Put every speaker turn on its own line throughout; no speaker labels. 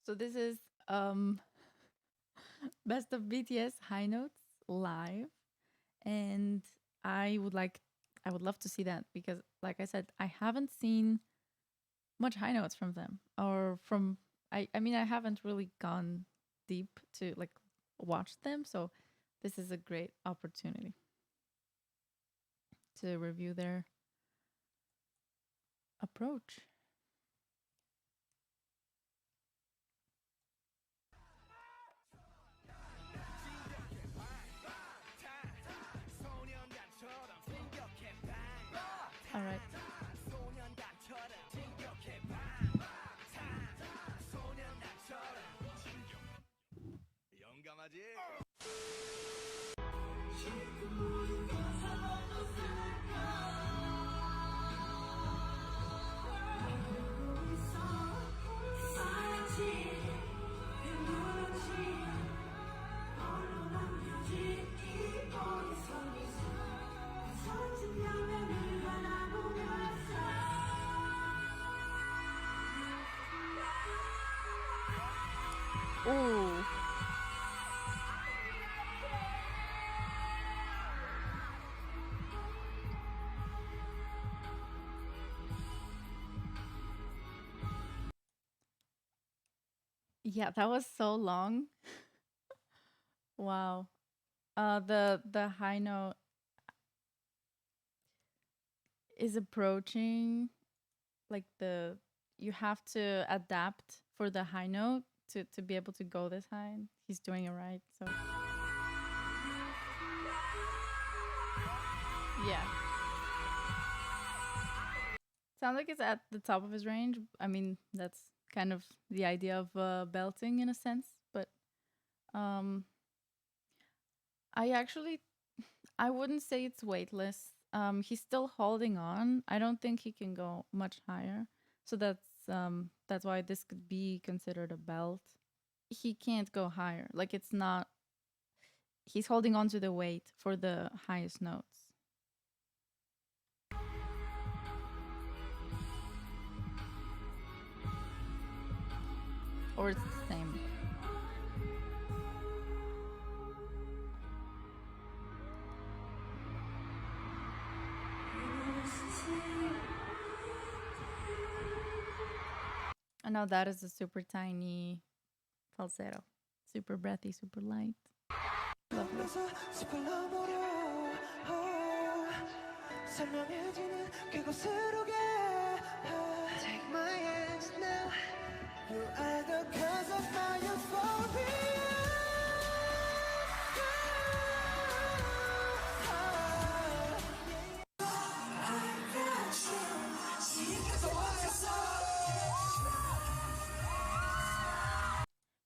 So this is best of BTS high notes live, and I would like I would love to see that because, like I said, I haven't seen much high notes from them or from I mean I haven't really gone deep to like watch them, so this is a great opportunity to review their approach. All right. Ooh. Yeah, that was so long. Wow. The high note is approaching like the you have to adapt for the high note to be able to go this high. He's doing it right. So yeah. Sounds like it's at the top of his range. I mean, that's kind of the idea of belting in a sense, but um I actually I wouldn't say it's weightless. He's still holding on. I don't think he can go much higher. So that's why this could be considered a belt. He can't go higher. Like it's not he's holding on to the weight for the highest notes. Or it's the same. And now that is a super tiny falsetto. Super breathy, super light. Lovely.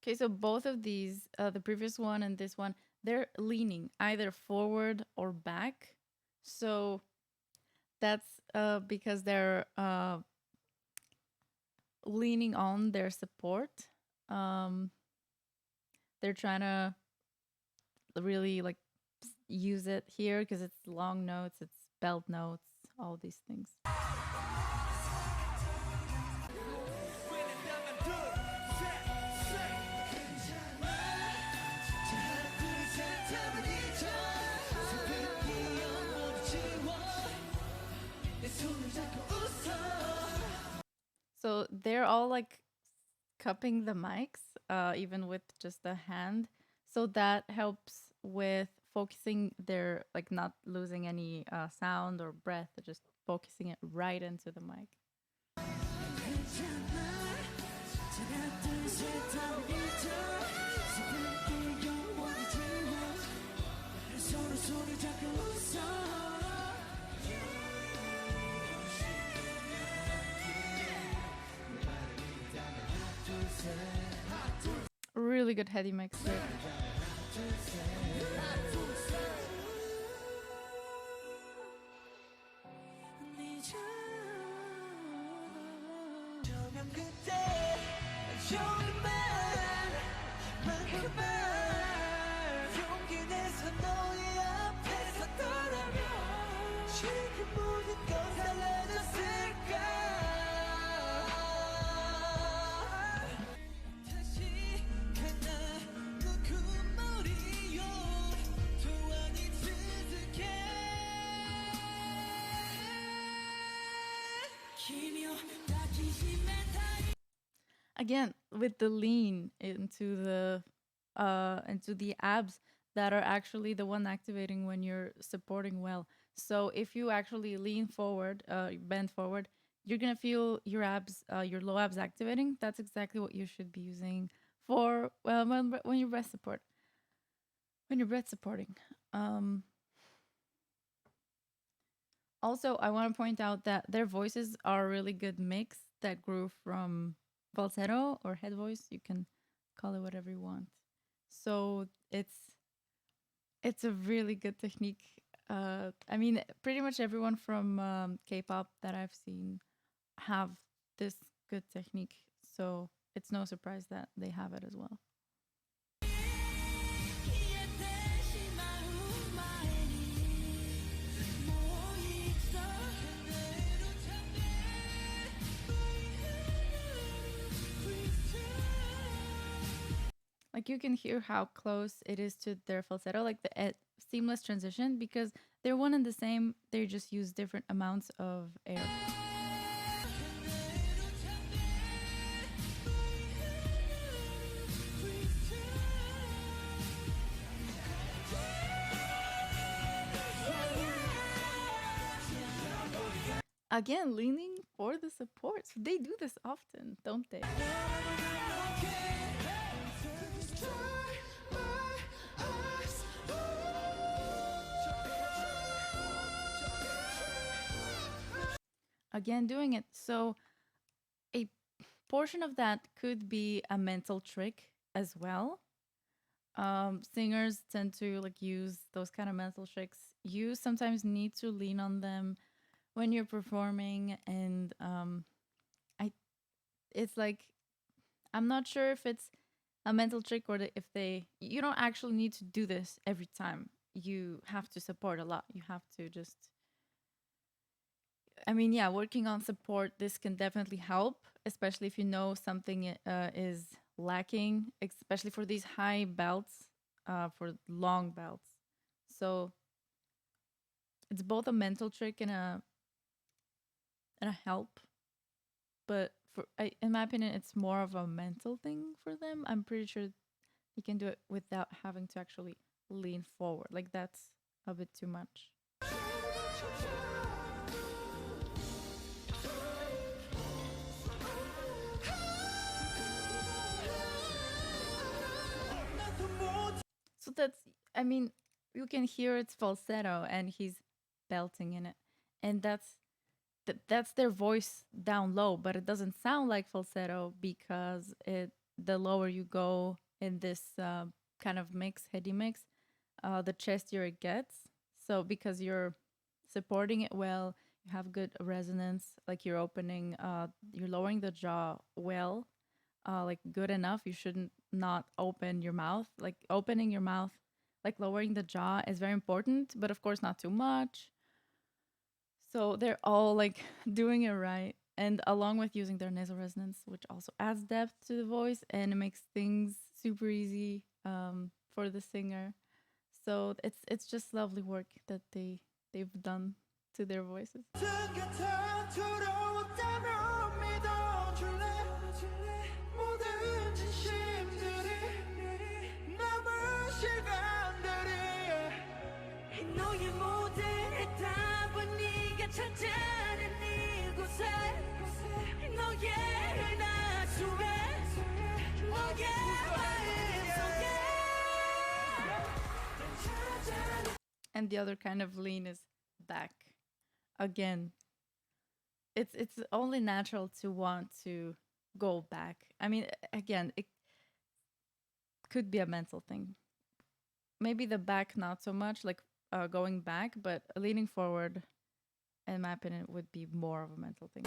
Okay, so both of these, the previous one and this one, they're leaning either forward or back. So that's because they're leaning on their support. They're trying to really like use it here because it's long notes, it's belt notes, all these things. So they're all like cupping the mics, even with just a hand. So that helps with focusing their, like not losing any sound or breath, just focusing it right into the mic. Really good heady mix here. Again, with the lean into the abs that are actually the one activating when you're supporting well. So if you actually lean forward, bend forward, you're gonna feel your abs, your low abs activating. That's exactly what you should be using for when you're breath support. When you're breath supporting. Um, Also, I want to point out that their voices are a really good mix that grew from falsetto or head voice. You can call it whatever you want. So it's a really good technique. I mean, pretty much everyone from K-pop that I've seen have this good technique. So it's no surprise that they have it as well. Like you can hear how close it is to their falsetto, like the seamless transition, because they're one and the same. They just use different amounts of air. Again, leaning for the support. So they do this often, don't they? Again, doing it. So a portion of that could be a mental trick as well. Singers tend to like use those kind of mental tricks. You sometimes need to lean on them when you're performing, and I, it's like, I'm not sure if it's a mental trick or if you don't actually need to do this every time. You have to support a lot. You have to just, I mean, yeah, working on support, this can definitely help, especially if you know something is lacking, especially for these high belts, for long belts. So it's both a mental trick and a help, but in my opinion, it's more of a mental thing for them. I'm pretty sure you can do it without having to actually lean forward. Like that's a bit too much. So that's, I mean, you can hear it's falsetto and he's belting in it. And that's their voice down low, but it doesn't sound like falsetto because the lower you go in this kind of mix, heady mix, the chestier it gets. So because you're supporting it well, you have good resonance, like you're lowering the jaw well, like good enough. You shouldn't not open your mouth. Like opening your mouth, like lowering the jaw is very important, but of course not too much. So they're all like doing it right. And along with using their nasal resonance, which also adds depth to the voice and it makes things super easy for the singer. So it's just lovely work that they've done to their voices. And the other kind of lean is back. Again, it's only natural to want to go back. I mean, again, it could be a mental thing. Maybe the back not so much, like going back, but leaning forward, in my opinion, would be more of a mental thing.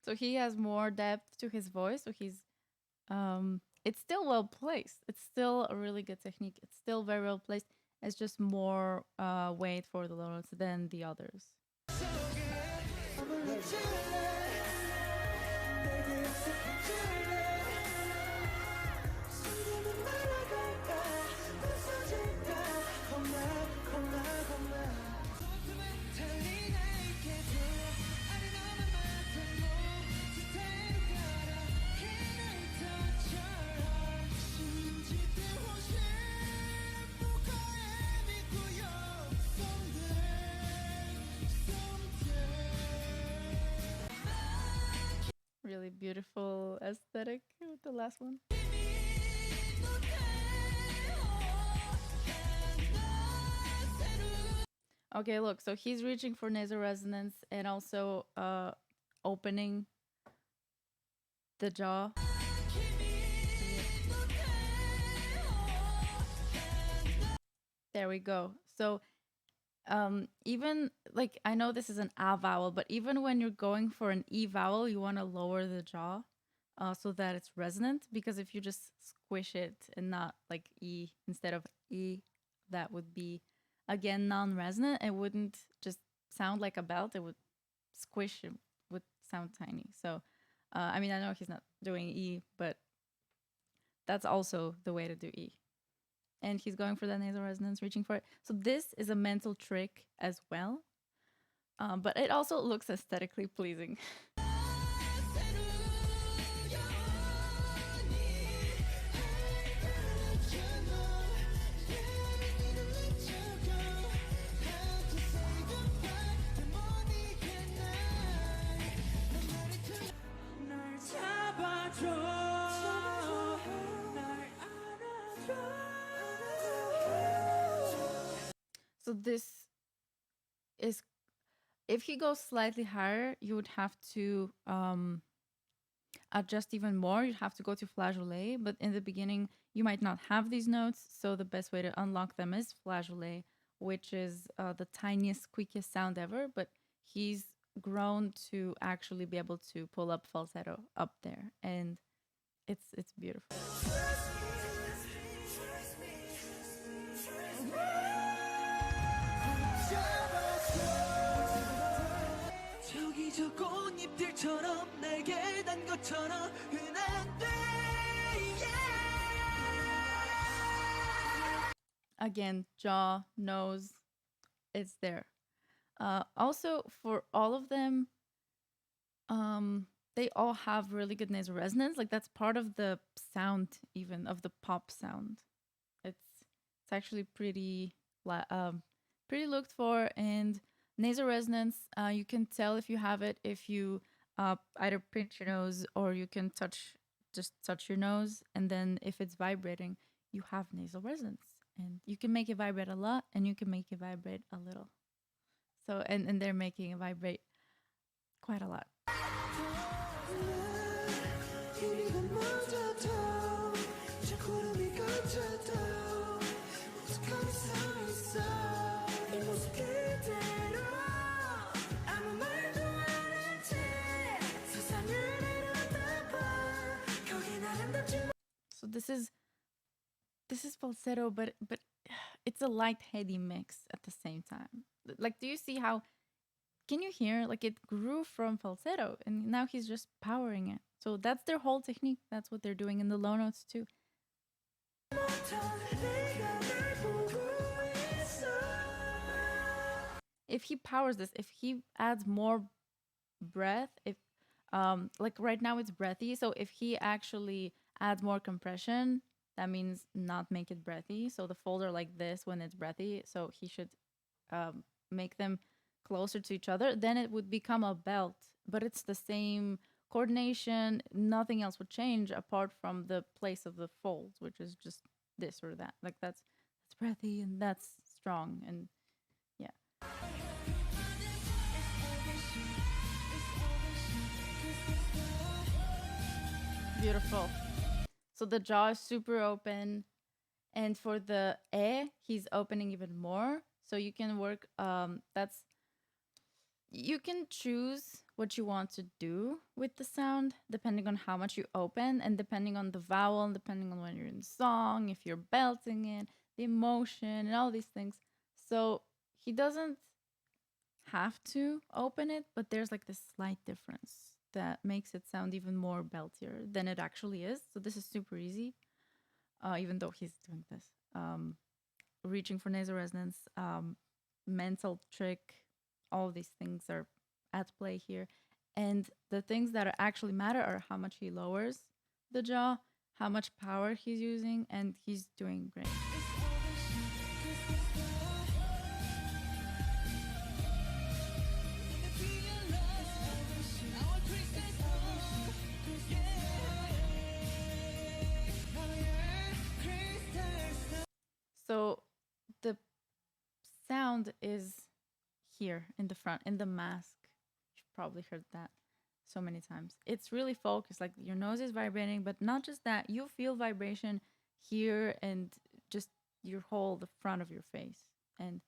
So he has more depth to his voice. So he's it's still well placed. It's still a really good technique. It's still very well placed. It's just more weight for the low notes than the others. Really beautiful aesthetic with the last one. Okay, look, so he's reaching for nasal resonance and also opening the jaw. There we go. So even like I know this is an A vowel, but even when you're going for an E vowel, you want to lower the jaw so that it's resonant, because if you just squish it and not like E instead of E, that would be again non-resonant. It wouldn't just sound like a belt, it would squish, it would sound tiny. So I mean, I know he's not doing E, but that's also the way to do E. And he's going for that nasal resonance, reaching for it. So this is a mental trick as well, but it also looks aesthetically pleasing. So this is, if he goes slightly higher, you would have to adjust even more. You'd have to go to flageolet, but in the beginning, you might not have these notes. So the best way to unlock them is flageolet, which is the tiniest, squeakiest sound ever. But he's grown to actually be able to pull up falsetto up there, and it's beautiful. Again, jaw, nose, it's there. Also, for all of them, they all have really good nasal resonance. Like that's part of the sound, even of the pop sound. It's actually pretty pretty looked for. And nasal resonance, you can tell if you have it if you either pinch your nose or you can just touch your nose, and then if it's vibrating, you have nasal resonance. And you can make it vibrate a lot, and you can make it vibrate a little. So and they're making it vibrate quite a lot. So this is falsetto, but it's a light heady mix at the same time. Like, do you see how? Can you hear? Like it grew from falsetto, and now he's just powering it. So that's their whole technique. That's what they're doing in the low notes too. If he powers this, if he adds more breath, if like right now it's breathy, so if he actually adds more compression, that means not make it breathy. So the folds are like this when it's breathy, so he should make them closer to each other. Then it would become a belt, but it's the same coordination. Nothing else would change apart from the place of the folds, which is just this or that. Like that's breathy and that's strong, and yeah. Beautiful. So the jaw is super open, and for the he's opening even more. So you can work. That's, you can choose what you want to do with the sound, depending on how much you open and depending on the vowel and depending on when you're in the song, if you're belting it, the emotion, and all these things. So he doesn't have to open it, but there's like this slight difference that makes it sound even more beltier than it actually is. So this is super easy, even though he's doing this. Reaching for nasal resonance, mental trick, all these things are at play here. And the things that actually matter are how much he lowers the jaw, how much power he's using, and he's doing great. So the sound is here in the front, in the mask. You've probably heard that so many times. It's really focused, like your nose is vibrating, but not just that, you feel vibration here and just your whole the front of your face, and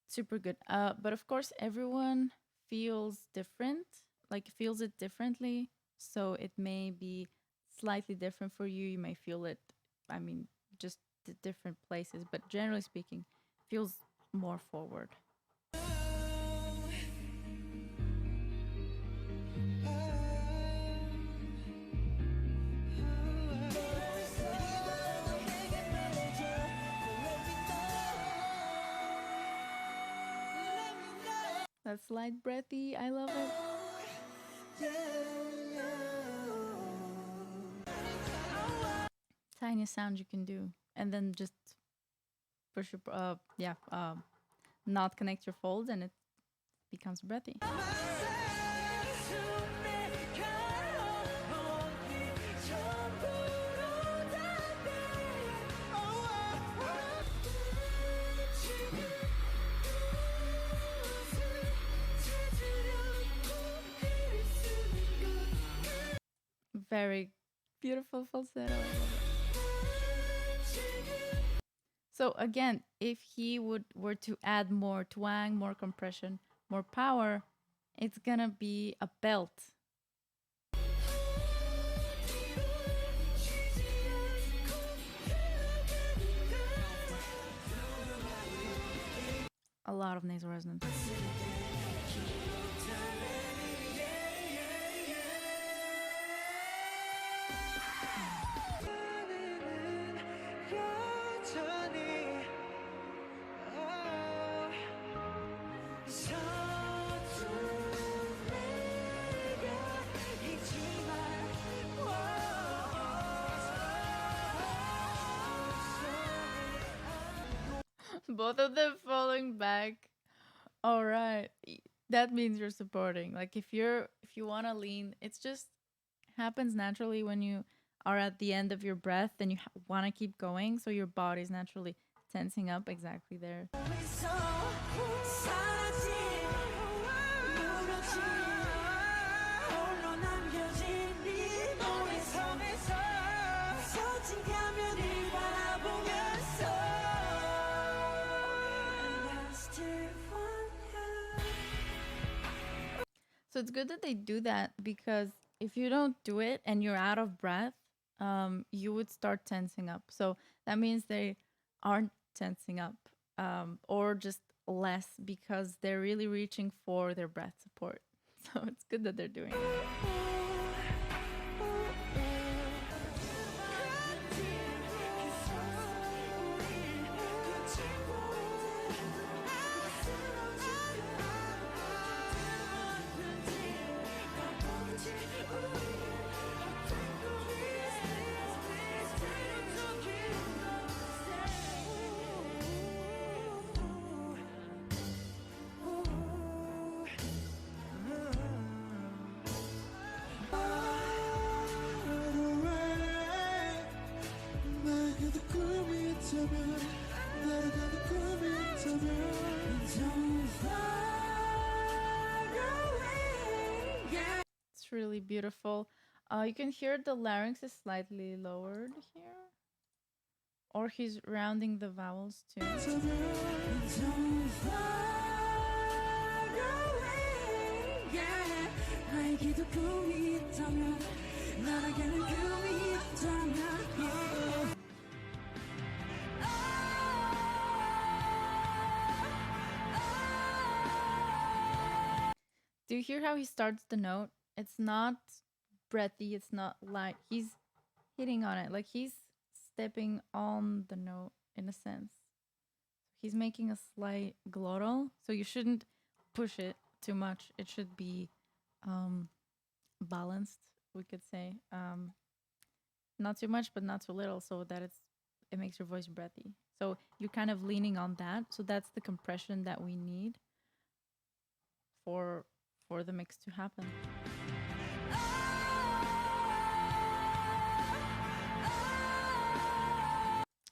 super good. But of course everyone feels different, like feels it differently, so it may be slightly different for you. You may feel it, I mean, just the different places, but generally speaking feels more forward. That slight breathy, I love it. Tiniest sound you can do, and then just push your not connect your folds, and it becomes breathy. Very beautiful falsetto. I love it. So again, if he were to add more twang, more compression, more power, it's gonna be a belt. A lot of nasal resonance. Both of them falling back. All right. That means you're supporting. Like if you want to lean, it's just happens naturally when you are at the end of your breath and you want to keep going, so your body's naturally tensing up exactly there. So it's good that they do that, because if you don't do it and you're out of breath, you would start tensing up. So that means they aren't tensing up, or just less, because they're really reaching for their breath support. So it's good that they're doing it. It's really beautiful. You can hear the larynx is slightly lowered here, or he's rounding the vowels too.
꿈이 있다면 나에게는 꿈이 있다면
Do you hear how he starts the note? It's not breathy, it's not light. He's hitting on it. Like he's stepping on the note in a sense. He's making a slight glottal, so you shouldn't push it too much. It should be balanced, we could say. Not too much, but not too little, so that it makes your voice breathy. So you're kind of leaning on that. So that's the compression that we need for the mix to happen.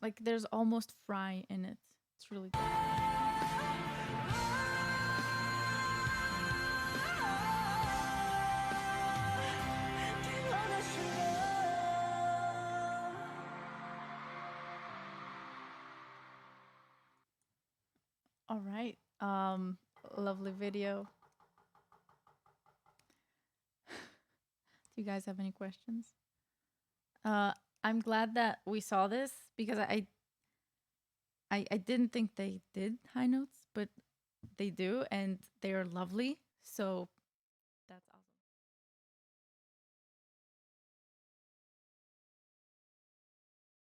Like there's almost fry in it. It's really good. All right. Lovely video. Do you guys have any questions? I'm glad that we saw this because I didn't think they did high notes, but they do, and they are lovely. So